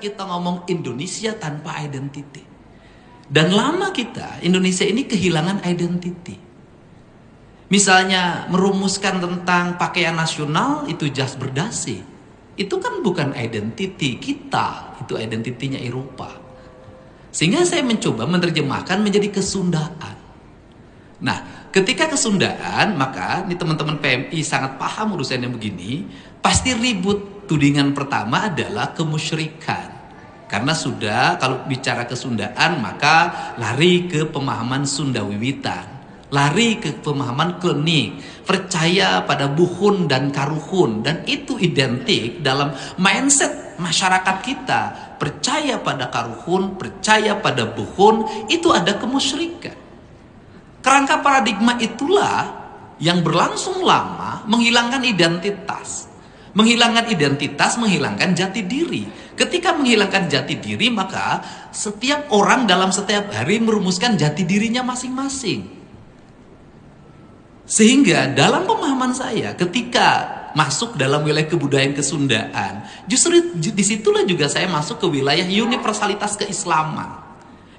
kita ngomong Indonesia tanpa identity. Dan lama kita, Indonesia ini kehilangan identity. Misalnya merumuskan tentang pakaian nasional, itu jas berdasi. Itu kan bukan identity kita, itu identitinya Eropa. Sehingga saya mencoba menerjemahkan menjadi kesundaan. Nah, ketika kesundaan, maka ini teman-teman PMI sangat paham urusannya begini, pasti ribut. Tudingan pertama adalah kemusyrikan. Karena sudah, kalau bicara kesundaan, maka lari ke pemahaman Sunda Wiwitan. Lari ke pemahaman klinik, percaya pada buhun dan karuhun, dan itu identik dalam mindset masyarakat kita. Percaya pada karuhun, percaya pada buhun, itu ada kemusyrikan. Kerangka paradigma itulah yang berlangsung lama menghilangkan identitas. Menghilangkan identitas, menghilangkan jati diri. Ketika menghilangkan jati diri, maka setiap orang dalam setiap hari merumuskan jati dirinya masing-masing. Sehingga dalam pemahaman saya, ketika masuk dalam wilayah kebudayaan kesundaan, justru disitulah juga saya masuk ke wilayah universalitas keislaman.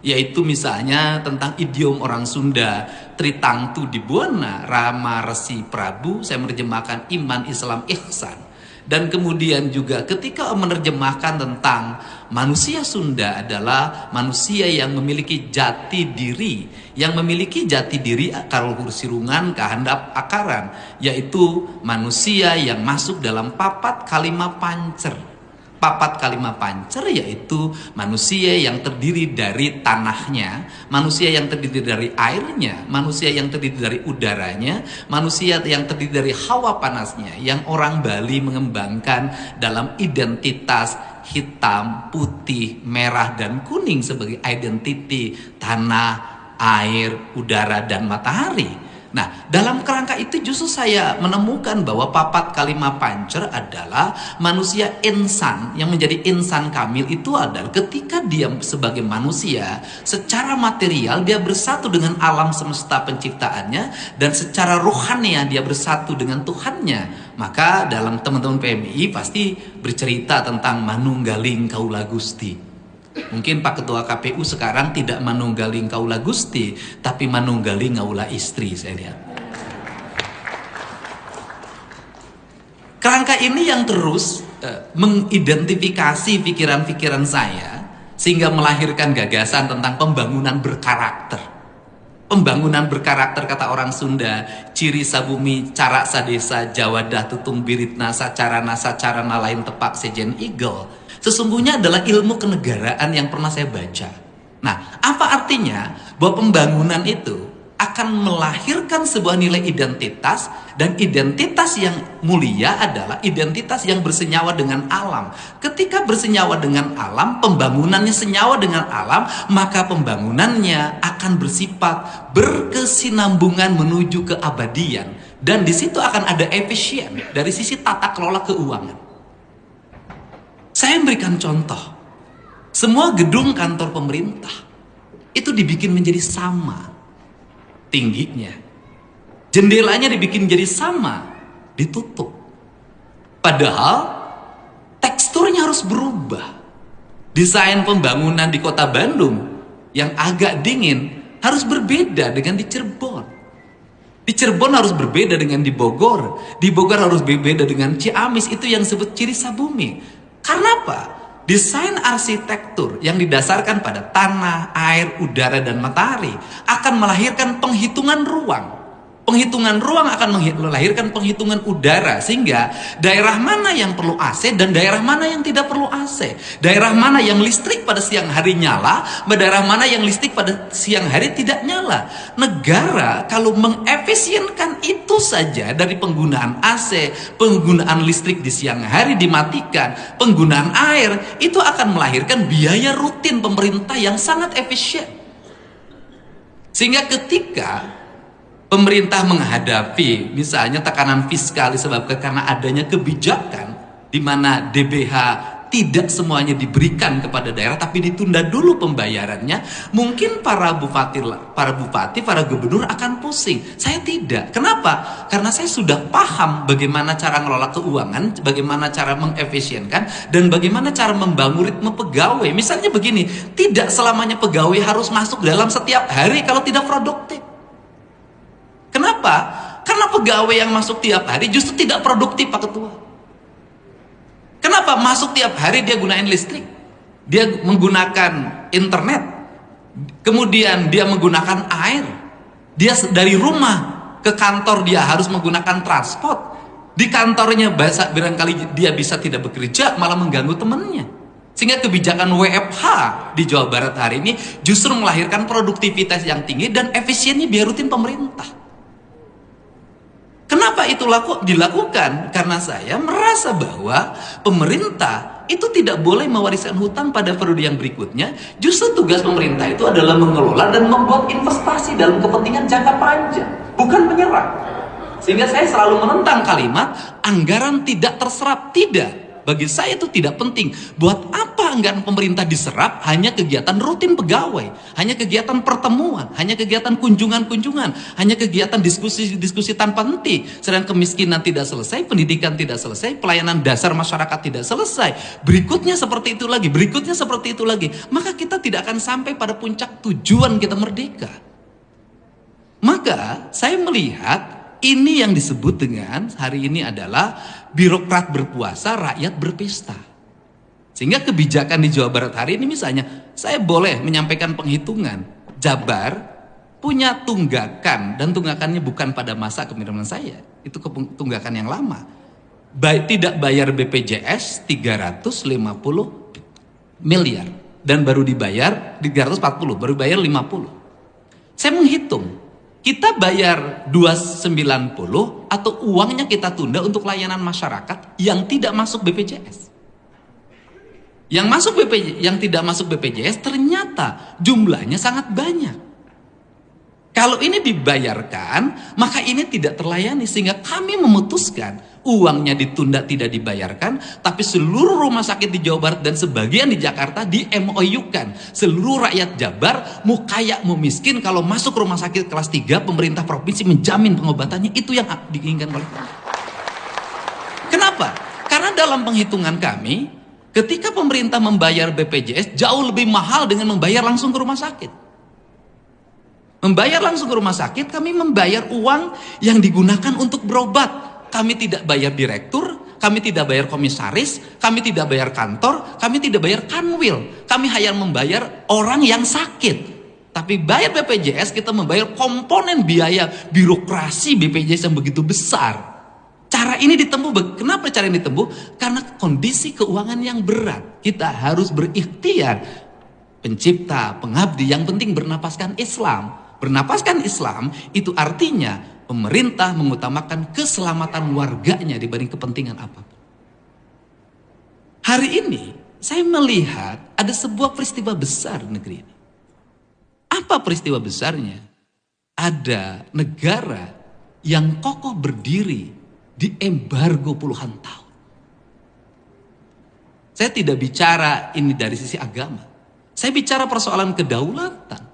Yaitu misalnya tentang idiom orang Sunda, Tritangtu Dibuana, Rama Resi Prabu, saya menerjemahkan iman, Islam, ihsan. Dan kemudian juga ketika menerjemahkan tentang manusia Sunda adalah manusia yang memiliki jati diri. Yang memiliki jati diri kalau sirungan kehandap akaran. Yaitu manusia yang masuk dalam papat kalima pancer. Papat kalima pancer yaitu manusia yang terdiri dari tanahnya, manusia yang terdiri dari airnya, manusia yang terdiri dari udaranya, manusia yang terdiri dari hawa panasnya, yang orang Bali mengembangkan dalam identitas hitam, putih, merah, dan kuning sebagai identiti tanah, air, udara, dan matahari. Nah, dalam kerangka itu justru saya menemukan bahwa papat kalima pancer adalah manusia insan. Yang menjadi insan kamil itu adalah ketika dia sebagai manusia, secara material dia bersatu dengan alam semesta penciptaannya, dan secara rohani dia bersatu dengan Tuhannya. Maka dalam teman-teman PMI pasti bercerita tentang manunggaling kaula Gusti. Mungkin Pak Ketua KPU sekarang tidak manunggaling kaula Gusti, tapi manunggaling kaula istri, saya lihat. Kerangka ini yang terus mengidentifikasi pikiran-pikiran saya, sehingga melahirkan gagasan tentang pembangunan berkarakter. Pembangunan berkarakter, kata orang Sunda, ciri sabumi, carak sadesa, jawadah tutung biritna, sacarana lain tepak sejen igel. Sesungguhnya adalah ilmu kenegaraan yang pernah saya baca. Nah, apa artinya? Bahwa pembangunan itu akan melahirkan sebuah nilai identitas, dan identitas yang mulia adalah identitas yang bersenyawa dengan alam. Ketika bersenyawa dengan alam, pembangunannya senyawa dengan alam, maka pembangunannya akan bersifat berkesinambungan menuju keabadian. Dan di situ akan ada efisien dari sisi tata kelola keuangan. Saya memberikan contoh, semua gedung kantor pemerintah itu dibikin menjadi sama tingginya, jendelanya dibikin jadi sama, ditutup. Padahal teksturnya harus berubah. Desain pembangunan di kota Bandung yang agak dingin harus berbeda dengan di Cirebon. Di Cirebon harus berbeda dengan di Bogor harus berbeda dengan Ciamis. Itu yang disebut ciri sabumi. Karena apa? Desain arsitektur yang didasarkan pada tanah, air, udara, dan matahari akan melahirkan penghitungan ruang. Penghitungan ruang akan melahirkan penghitungan udara, sehingga daerah mana yang perlu AC dan daerah mana yang tidak perlu AC. Daerah mana yang listrik pada siang hari nyala, daerah mana yang listrik pada siang hari tidak nyala. Negara kalau mengefisienkan itu saja, dari penggunaan AC, penggunaan listrik di siang hari dimatikan, penggunaan air, itu akan melahirkan biaya rutin pemerintah yang sangat efisien. Sehingga ketika pemerintah menghadapi misalnya tekanan fiskal disebabkan karena adanya kebijakan di mana DBH tidak semuanya diberikan kepada daerah, tapi ditunda dulu pembayarannya, mungkin para bupati, para gubernur akan pusing. Saya tidak. Kenapa? Karena saya sudah paham bagaimana cara ngelola keuangan, bagaimana cara mengefisienkan, dan bagaimana cara membangun ritme pegawai. Misalnya begini, tidak selamanya pegawai harus masuk dalam setiap hari kalau tidak produktif. Kenapa? Karena pegawai yang masuk tiap hari justru tidak produktif, Pak Ketua. Kenapa? Masuk tiap hari dia gunain listrik, dia menggunakan internet, kemudian dia menggunakan air, dia dari rumah ke kantor dia harus menggunakan transport, di kantornya barangkali dia bisa tidak bekerja, malah mengganggu temannya. Sehingga kebijakan WFH di Jawa Barat hari ini justru melahirkan produktivitas yang tinggi dan efisiennya biar rutin pemerintah. Kenapa itu dilakukan? Karena saya merasa bahwa pemerintah itu tidak boleh mewariskan hutang pada periode yang berikutnya. Justru tugas pemerintah itu adalah mengelola dan membuat investasi dalam kepentingan jangka panjang, bukan menyerap. Sehingga saya selalu menentang kalimat anggaran tidak terserap. Tidak. Bagi saya itu tidak penting. Buat apa anggaran pemerintah diserap? Hanya kegiatan rutin pegawai, hanya kegiatan pertemuan, hanya kegiatan kunjungan-kunjungan, hanya kegiatan diskusi-diskusi tanpa henti. Sedang kemiskinan tidak selesai, pendidikan tidak selesai, pelayanan dasar masyarakat tidak selesai. Berikutnya seperti itu lagi, berikutnya seperti itu lagi. Maka kita tidak akan sampai pada puncak tujuan kita merdeka. Maka saya melihat ini yang disebut dengan hari ini adalah birokrat berpuasa, rakyat berpesta. Sehingga kebijakan di Jawa Barat hari ini misalnya, saya boleh menyampaikan penghitungan. Jabar punya tunggakan, dan tunggakannya bukan pada masa kepemimpinan saya. Itu tunggakan yang lama. Tidak bayar BPJS 350 miliar. Dan baru dibayar 340, baru bayar 50. Saya menghitung. Kita bayar 290 atau uangnya kita tunda untuk layanan masyarakat yang tidak masuk BPJS. Yang tidak masuk BPJS ternyata jumlahnya sangat banyak. Kalau ini dibayarkan, maka ini tidak terlayani, sehingga kami memutuskan uangnya ditunda tidak dibayarkan, tapi seluruh rumah sakit di Jawa Barat dan sebagian di Jakarta di MOU-kan. Seluruh rakyat Jabar, mau kaya mau miskin, kalau masuk rumah sakit kelas 3, pemerintah provinsi menjamin pengobatannya. Itu yang diinginkan oleh kami. Kenapa? Karena dalam penghitungan kami, ketika pemerintah membayar BPJS jauh lebih mahal dengan membayar langsung ke rumah sakit. Membayar langsung ke rumah sakit, kami membayar uang yang digunakan untuk berobat. Kami tidak bayar direktur, kami tidak bayar komisaris, kami tidak bayar kantor, kami tidak bayar kanwil. Kami hanya membayar orang yang sakit. Tapi bayar BPJS, kita membayar komponen biaya birokrasi BPJS yang begitu besar. Cara ini ditempuh. Kenapa cara ini ditempuh? Karena kondisi keuangan yang berat. Kita harus berikhtiar. Pencipta, pengabdi, yang penting bernapaskan Islam. Bernapaskan Islam itu artinya pemerintah mengutamakan keselamatan warganya dibanding kepentingan apapun. Hari ini saya melihat ada sebuah peristiwa besar di negeri ini. Apa peristiwa besarnya? Ada negara yang kokoh berdiri di embargo puluhan tahun. Saya tidak bicara ini dari sisi agama. Saya bicara persoalan kedaulatan.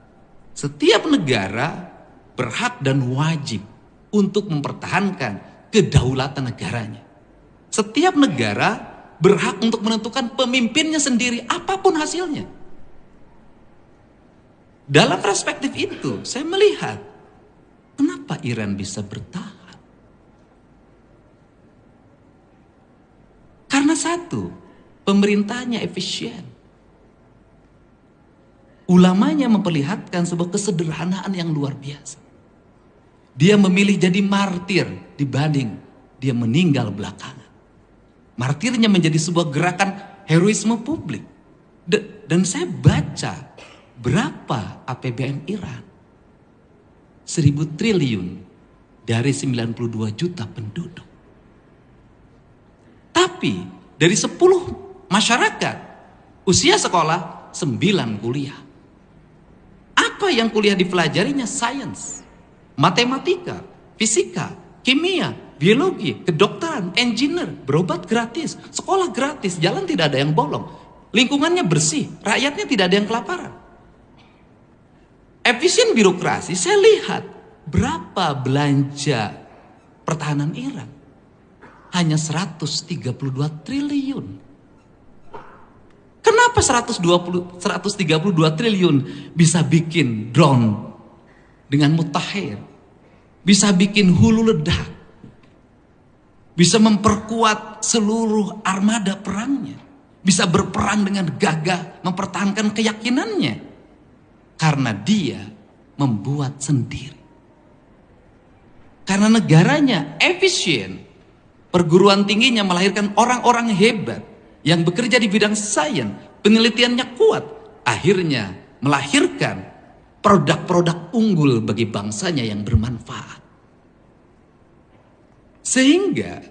Setiap negara berhak dan wajib untuk mempertahankan kedaulatan negaranya. Setiap negara berhak untuk menentukan pemimpinnya sendiri, apapun hasilnya. Dalam perspektif itu, saya melihat kenapa Iran bisa bertahan. Karena satu, pemerintahnya efisien. Ulamanya memperlihatkan sebuah kesederhanaan yang luar biasa. Dia memilih jadi martir dibanding dia meninggal belakangan. Martirnya menjadi sebuah gerakan heroisme publik. Dan saya baca berapa APBN Iran. 1.000 triliun dari 92 juta penduduk. Tapi dari 10 masyarakat usia sekolah 9 kuliah. Apa yang kuliah dipelajarinya? Sains, matematika, fisika, kimia. biologi, kedokteran, engineer, berobat gratis, sekolah gratis, jalan tidak ada yang bolong, lingkungannya bersih, rakyatnya tidak ada yang kelaparan. Efisien birokrasi, saya lihat berapa belanja pertahanan Iran? Hanya 132 triliun. Kenapa 132 triliun bisa bikin drone dengan mutakhir? Bisa bikin hulu ledak, bisa memperkuat seluruh armada perangnya, bisa berperang dengan gagah, mempertahankan keyakinannya, karena dia membuat sendiri. Karena negaranya efisien, perguruan tingginya melahirkan orang-orang hebat yang bekerja di bidang sains, penelitiannya kuat, akhirnya melahirkan produk-produk unggul bagi bangsanya yang bermanfaat. Sehingga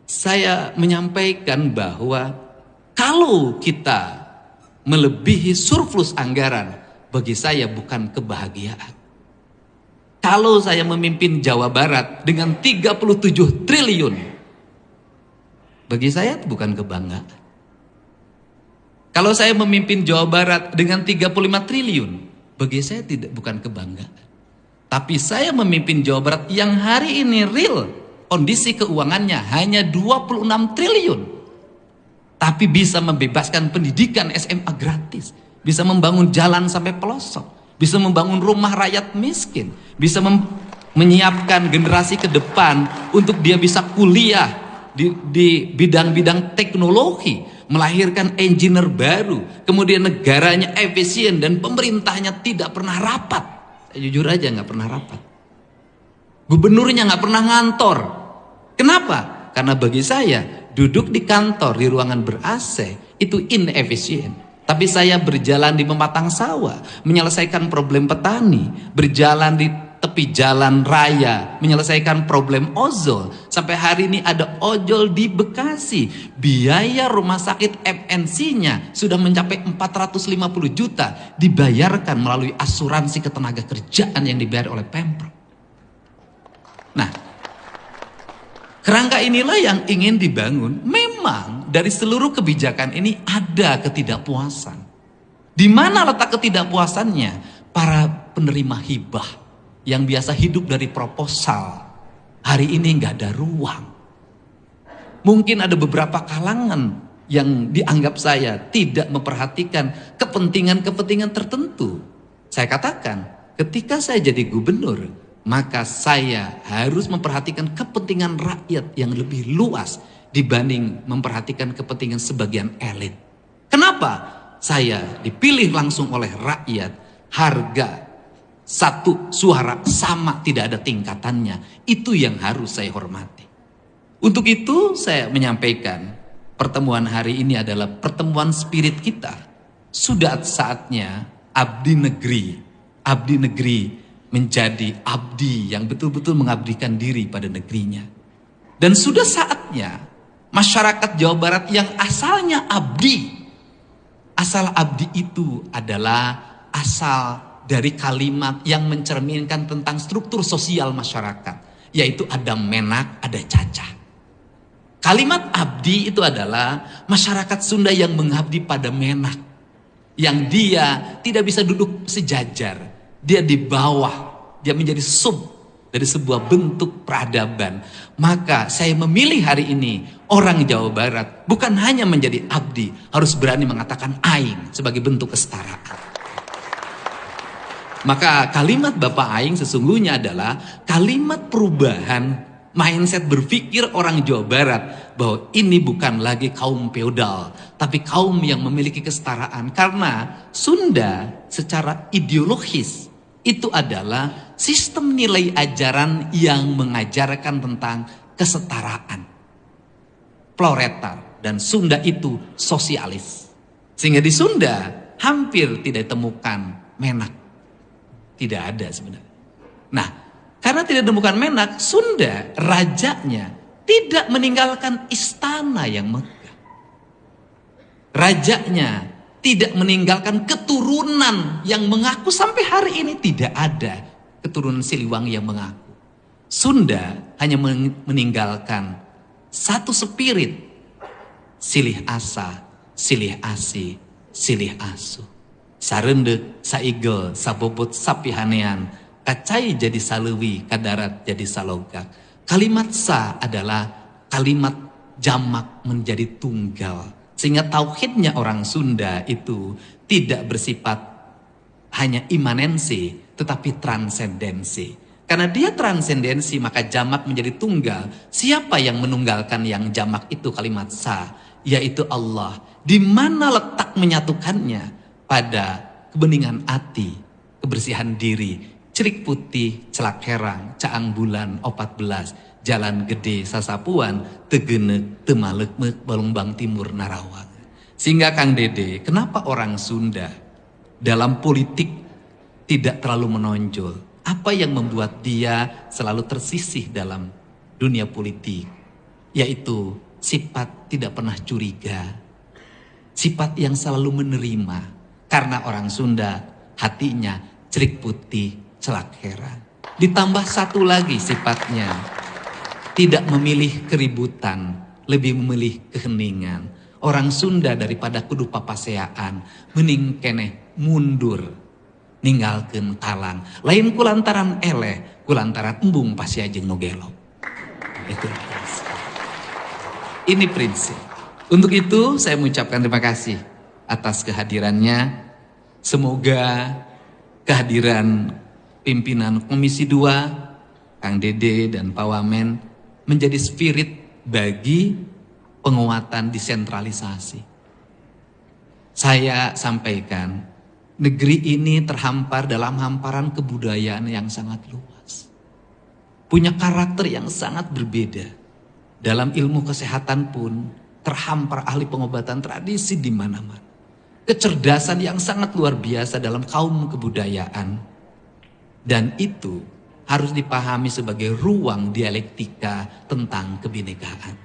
saya menyampaikan bahwa kalau kita melebihi surplus anggaran, bagi saya bukan kebahagiaan. Kalau saya memimpin Jawa Barat dengan 37 triliun, bagi saya itu bukan kebanggaan. Kalau saya memimpin Jawa Barat dengan 35 triliun, bagi saya bukan kebanggaan. Tapi saya memimpin Jawa Barat yang hari ini real kondisi keuangannya hanya 26 triliun. Tapi bisa membebaskan pendidikan SMA gratis, bisa membangun jalan sampai pelosok, bisa membangun rumah rakyat miskin, bisa menyiapkan generasi ke depan untuk dia bisa kuliah di bidang-bidang teknologi, melahirkan engineer baru, kemudian negaranya efisien dan pemerintahnya tidak pernah rapat. Saya jujur aja nggak pernah rapat. Gubernurnya nggak pernah ngantor. Kenapa? Karena bagi saya duduk di kantor di ruangan ber-AC itu inefisien. Tapi saya berjalan di pematang sawah, menyelesaikan problem petani, berjalan di tepi jalan raya, menyelesaikan problem ojol. Sampai hari ini ada ojol di Bekasi. Biaya rumah sakit MNC-nya sudah mencapai 450 juta, dibayarkan melalui asuransi ketenaga kerjaan yang dibayar oleh Pemprov. Nah, kerangka inilah yang ingin dibangun. Memang dari seluruh kebijakan ini ada ketidakpuasan. Di mana letak ketidakpuasannya? Para penerima hibah yang biasa hidup dari proposal, hari ini nggak ada ruang. Mungkin ada beberapa kalangan yang dianggap saya tidak memperhatikan kepentingan-kepentingan tertentu. Saya katakan, ketika saya jadi gubernur, maka saya harus memperhatikan kepentingan rakyat yang lebih luas dibanding memperhatikan kepentingan sebagian elit. Kenapa? Saya dipilih langsung oleh rakyat, harga satu suara sama, tidak ada tingkatannya. Itu yang harus saya hormati. Untuk itu saya menyampaikan pertemuan hari ini adalah pertemuan spirit kita. Sudah saatnya abdi negeri menjadi abdi yang betul-betul mengabdikan diri pada negerinya. Dan sudah saatnya masyarakat Jawa Barat yang asalnya abdi, asal abdi itu adalah asal dari kalimat yang mencerminkan tentang struktur sosial masyarakat, yaitu ada menak, ada cacah. Kalimat abdi itu adalah masyarakat Sunda yang mengabdi pada menak, yang dia tidak bisa duduk sejajar, dia di bawah, dia menjadi sub dari sebuah bentuk peradaban. Maka saya memilih hari ini orang Jawa Barat bukan hanya menjadi abdi, harus berani mengatakan aing sebagai bentuk kesetaraan. Maka kalimat Bapak Aing sesungguhnya adalah kalimat perubahan mindset berpikir orang Jawa Barat, bahwa ini bukan lagi kaum feodal, tapi kaum yang memiliki kesetaraan. Karena Sunda secara ideologis itu adalah sistem nilai ajaran yang mengajarkan tentang kesetaraan, proletar, dan Sunda itu sosialis. Sehingga di Sunda hampir tidak ditemukan menak. Tidak ada sebenarnya. Nah, karena tidak ditemukan menak, Sunda rajanya tidak meninggalkan istana yang megah. Rajanya tidak meninggalkan keturunan yang mengaku, sampai hari ini tidak ada keturunan Siliwangi yang mengaku. Sunda hanya meninggalkan satu spirit, silih asa, silih asi, silih asu. Sarendek, saigel, sabobot, sapihanean, kacai jadi salewi, kadarat jadi salogak. Kalimat sa adalah kalimat jamak menjadi tunggal. Sehingga tauhidnya orang Sunda itu tidak bersifat hanya imanensi, tetapi transendensi. Karena dia transendensi, maka jamak menjadi tunggal. Siapa yang menunggalkan yang jamak itu kalimat sa? Yaitu Allah. Di mana letak menyatukannya? Pada kebeningan hati, kebersihan diri, cerik putih, celak herang, caang bulan, 14, jalan gede, sasapuan, tegenek, temalekmek, balungbang timur, narawang. Sehingga Kang Dede, kenapa orang Sunda dalam politik tidak terlalu menonjol? Apa yang membuat dia selalu tersisih dalam dunia politik? Yaitu sifat tidak pernah curiga, sifat yang selalu menerima. Karena orang Sunda hatinya cerik putih, celak herang. Ditambah satu lagi sifatnya, tidak memilih keributan, lebih memilih keheningan. Orang Sunda daripada kudu papaseaan, mending keneh mundur, ninggalkeun talang. Lain kulantaran eleh, kulantaran embung pasia jeung nu gelok. Itu prinsip. Ini prinsip. Untuk itu saya mengucapkan terima kasih atas kehadirannya. Semoga kehadiran pimpinan Komisi 2, Kang Dede dan Pak Wamen menjadi spirit bagi penguatan desentralisasi. Saya sampaikan, negeri ini terhampar dalam hamparan kebudayaan yang sangat luas. Punya karakter yang sangat berbeda. Dalam ilmu kesehatan pun terhampar ahli pengobatan tradisi di mana-mana. Kecerdasan yang sangat luar biasa dalam kaum kebudayaan. Dan itu harus dipahami sebagai ruang dialektika tentang kebinekaan.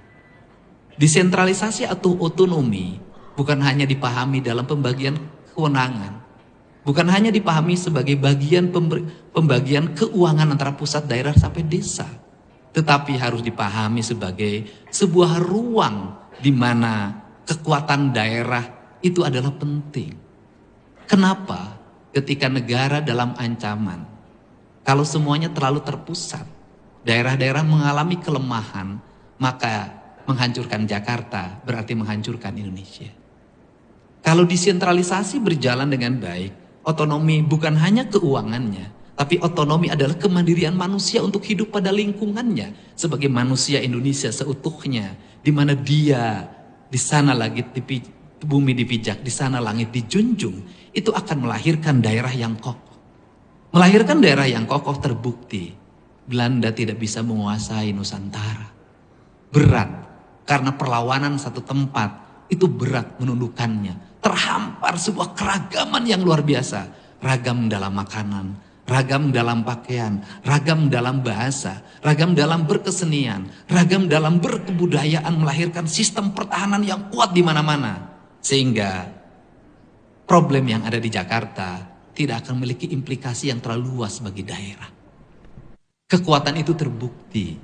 Desentralisasi atau otonomi bukan hanya dipahami dalam pembagian kewenangan. Bukan hanya dipahami sebagai bagian pembagian keuangan antara pusat, daerah sampai desa. Tetapi harus dipahami sebagai sebuah ruang di mana kekuatan daerah itu adalah penting. Kenapa? Ketika negara dalam ancaman, kalau semuanya terlalu terpusat, daerah-daerah mengalami kelemahan, maka menghancurkan Jakarta berarti menghancurkan Indonesia. Kalau desentralisasi berjalan dengan baik, otonomi bukan hanya keuangannya, tapi otonomi adalah kemandirian manusia untuk hidup pada lingkungannya sebagai manusia Indonesia seutuhnya, di mana dia di sana lagi bumi dipijak, di sana langit dijunjung, itu akan melahirkan daerah yang kokoh. Melahirkan daerah yang kokoh terbukti Belanda tidak bisa menguasai Nusantara. Berat karena perlawanan satu tempat itu berat menundukkannya. Terhampar sebuah keragaman yang luar biasa, ragam dalam makanan, ragam dalam pakaian, ragam dalam bahasa, ragam dalam berkesenian, ragam dalam berkebudayaan, melahirkan sistem pertahanan yang kuat di mana-mana. Sehingga problem yang ada di Jakarta tidak akan memiliki implikasi yang terlalu luas bagi daerah. Kekuatan itu terbukti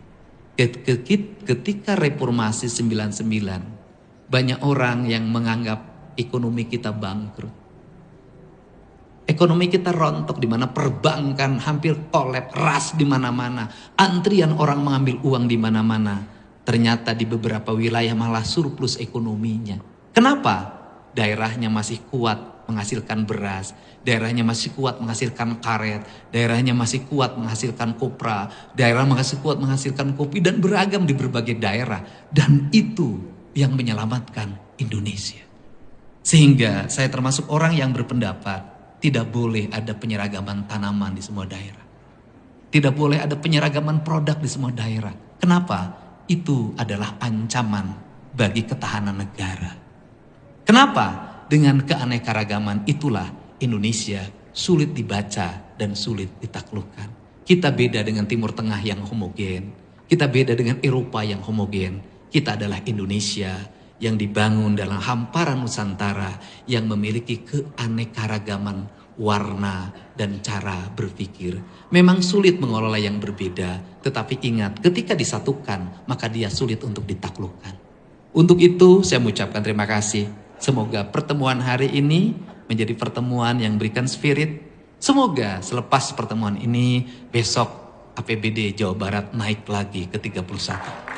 ketika reformasi 99, banyak orang yang menganggap ekonomi kita bangkrut. Ekonomi kita rontok, di mana perbankan hampir kolap, ras di mana-mana, antrian orang mengambil uang di mana-mana. Ternyata di beberapa wilayah malah surplus ekonominya. Kenapa? Daerahnya masih kuat menghasilkan beras, daerahnya masih kuat menghasilkan karet, daerahnya masih kuat menghasilkan kopra, daerah masih kuat menghasilkan kopi, dan beragam di berbagai daerah. Dan itu yang menyelamatkan Indonesia. Sehingga saya termasuk orang yang berpendapat tidak boleh ada penyeragaman tanaman di semua daerah. Tidak boleh ada penyeragaman produk di semua daerah. Kenapa? Itu adalah ancaman bagi ketahanan negara. Kenapa? Dengan keanekaragaman itulah Indonesia sulit dibaca dan sulit ditaklukkan. Kita beda dengan Timur Tengah yang homogen. Kita beda dengan Eropa yang homogen. Kita adalah Indonesia yang dibangun dalam hamparan Nusantara yang memiliki keanekaragaman warna, dan cara berpikir. Memang sulit mengelola yang berbeda, tetapi ingat, ketika disatukan, maka dia sulit untuk ditaklukkan. Untuk itu, saya mengucapkan terima kasih. Semoga pertemuan hari ini menjadi pertemuan yang berikan spirit. Semoga selepas pertemuan ini, besok APBD Jawa Barat naik lagi ke 31.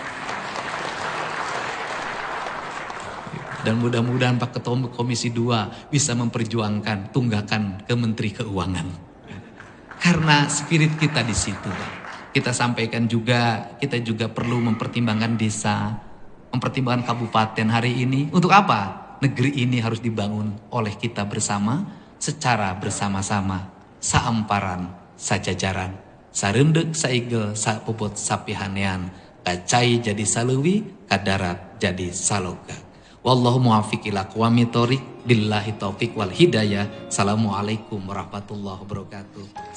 Dan mudah-mudahan Pak Ketua Komisi 2 bisa memperjuangkan tunggakan ke Menteri Keuangan. Karena spirit kita di situ. Kita sampaikan juga, kita juga perlu mempertimbangkan desa, mempertimbangkan kabupaten hari ini. Untuk apa? Negeri ini harus dibangun oleh kita bersama, secara bersama-sama. Saamparan, sajajaran, sarendek, saigel, sapuput, sapihanean, kacai jadi saluwi, kadarat jadi saloga. Wallahu muwaffiq ila aqwamit thoriq, billahi taufiq wal hidayah. Assalamualaikum warahmatullahi wabarakatuh.